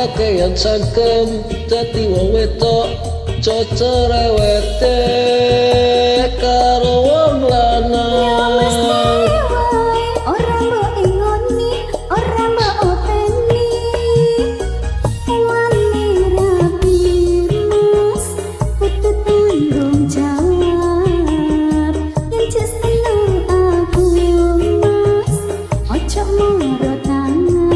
pakaian sangkem dadi wong wedok cocok rewete karo wong lanang. Ora mbok ingoni, ora mbok openi, wani rapi mas, kudu tanggung jawab. Yen jes seneng aku mas, ojo moro tangan.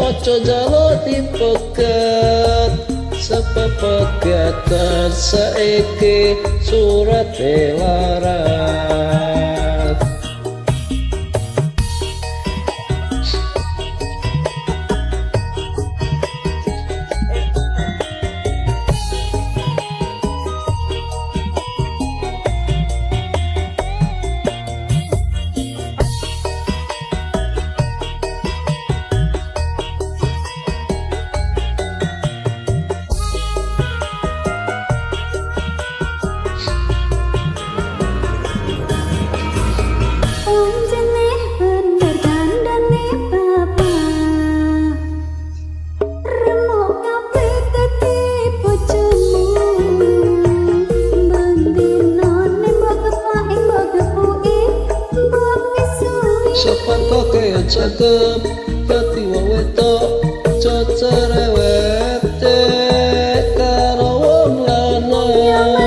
Ojo jalo dipegat sebab pegatan saiki surat larat. Sopan pakaian cakep dadi wong wedok cocok rewete karo wong lanang.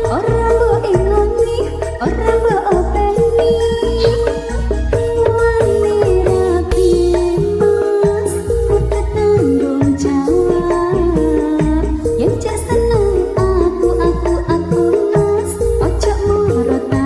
Ora mbok ingoni, ora mbok openi, wani rapi mas, kudu tanggung jawab. Yen jes seneng aku mas, ojo moro tangan.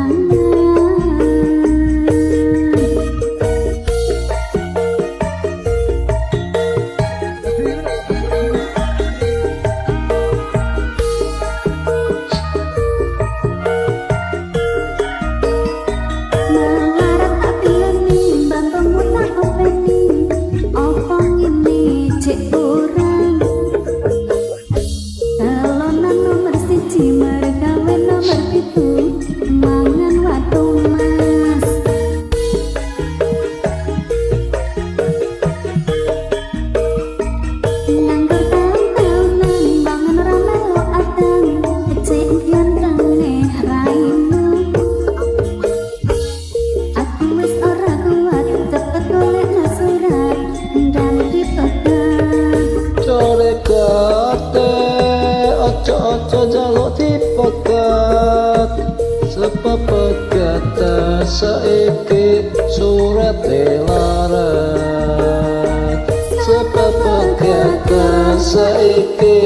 Ojo jaluk dipegat sebab pegatan saiki surat larat. Sebab pegatan saiki